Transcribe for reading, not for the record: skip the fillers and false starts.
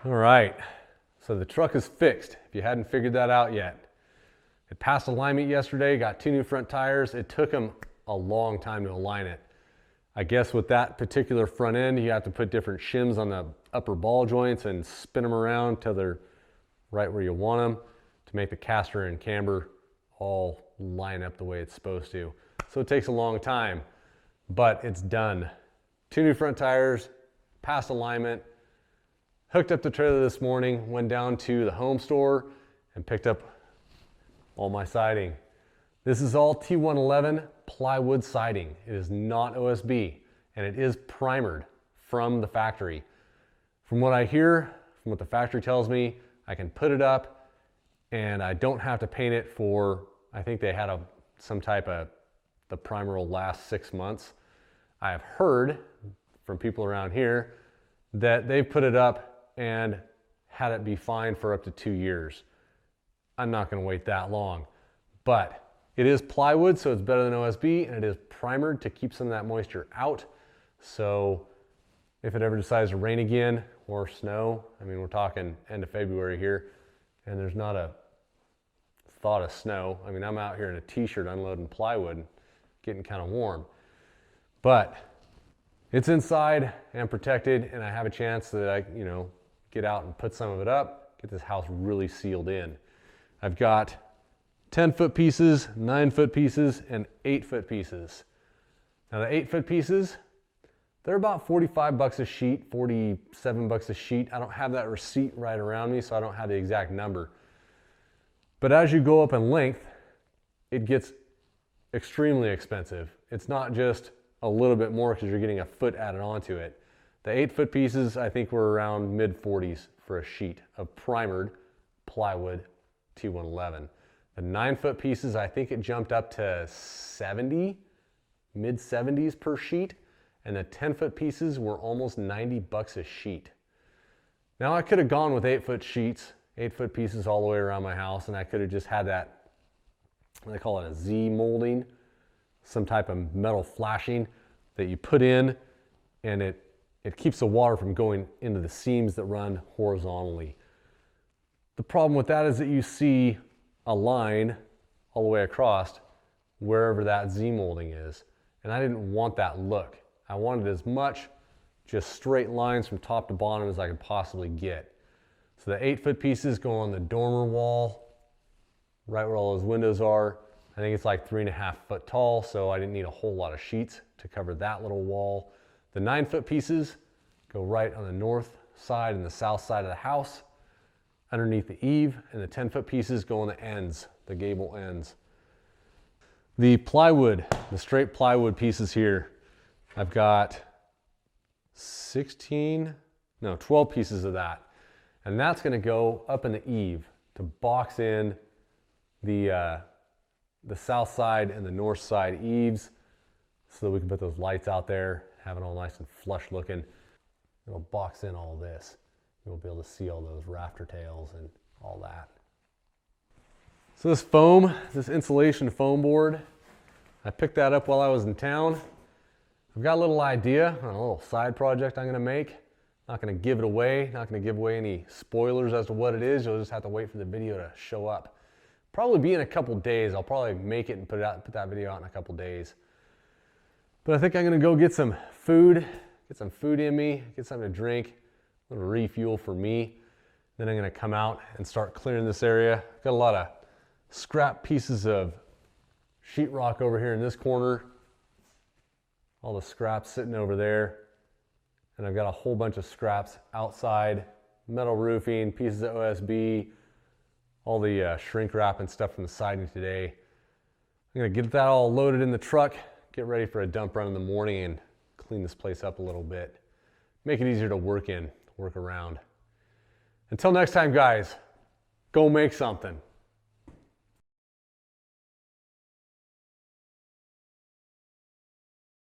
All right, so the truck is fixed, if you hadn't figured that out yet. It passed alignment yesterday, got 2 new front tires. It took them a long time to align it. I guess with that particular front end, you have to put different shims on the upper ball joints and spin them around till they're right where you want them to make the caster and camber all line up the way it's supposed to. So it takes a long time, but it's done. 2 new front tires, passed alignment, hooked up the trailer this morning, went down to the home store and picked up all my siding. This is all T111 plywood siding. It is not OSB, and it is primered from the factory. From what I hear, from what the factory tells me, I can put it up and I don't have to paint it for, I think they had some type of, the primer will last 6 months. I have heard from people around here that they've put it up and had it be fine for up to 2 years. I'm not gonna wait that long, but it is plywood, so it's better than OSB, and it is primered to keep some of that moisture out. So if it ever decides to rain again or snow, I mean, we're talking end of February here, and there's not a thought of snow. I mean, I'm out here in a t-shirt unloading plywood, getting kind of warm, but it's inside and protected, and I have a chance that I, get out and put some of it up, get this house really sealed in. I've got 10-foot pieces, 9-foot pieces, and 8-foot pieces. Now the 8-foot pieces, they're about 45 bucks a sheet, 47 bucks a sheet. I don't have that receipt right around me, so I don't have the exact number. But as you go up in length, it gets extremely expensive. It's not just a little bit more because you're getting a foot added onto it. The 8-foot pieces, I think were around mid-40s for a sheet of primered plywood T111. The 9-foot pieces, I think it jumped up to 70, mid-70s per sheet, and the 10-foot pieces were almost 90 bucks a sheet. Now I could have gone with 8-foot sheets, 8-foot pieces all the way around my house, and I could have just had that, they call it a Z molding, some type of metal flashing that you put in, and it keeps the water from going into the seams that run horizontally. The problem with that is that you see a line all the way across wherever that Z molding is. And I didn't want that look. I wanted as much just straight lines from top to bottom as I could possibly get. So the 8-foot pieces go on the dormer wall, right where all those windows are. I think it's like 3.5 foot tall, so I didn't need a whole lot of sheets to cover that little wall. The 9-foot pieces go right on the north side and the south side of the house, underneath the eave, and the 10-foot pieces go on the ends, the gable ends. The plywood, the straight plywood pieces here, I've got 12 pieces of that. And that's gonna go up in the eave to box in the south side and the north side eaves so that we can put those lights out there, have it all nice and flush looking. It'll box in all this. You'll be able to see all those rafter tails and all that. So this foam, this insulation foam board, I picked that up while I was in town. I've got a little idea on a little side project I'm gonna make. Not gonna give it away, not gonna give away any spoilers as to what it is. You'll just have to wait for the video to show up. Probably be in a couple days. I'll probably make it and put that video out in a couple days. But I think I'm gonna go get some food in me, get something to drink, a little refuel for me. Then I'm gonna come out and start clearing this area. Got a lot of scrap pieces of sheetrock over here in this corner. All the scraps sitting over there. And I've got a whole bunch of scraps outside, metal roofing, pieces of OSB, all the shrink wrap and stuff from the siding today. I'm gonna get that all loaded in the truck, get ready for a dump run in the morning and clean this place up a little bit. Make it easier to work around. Until next time, guys, go make something.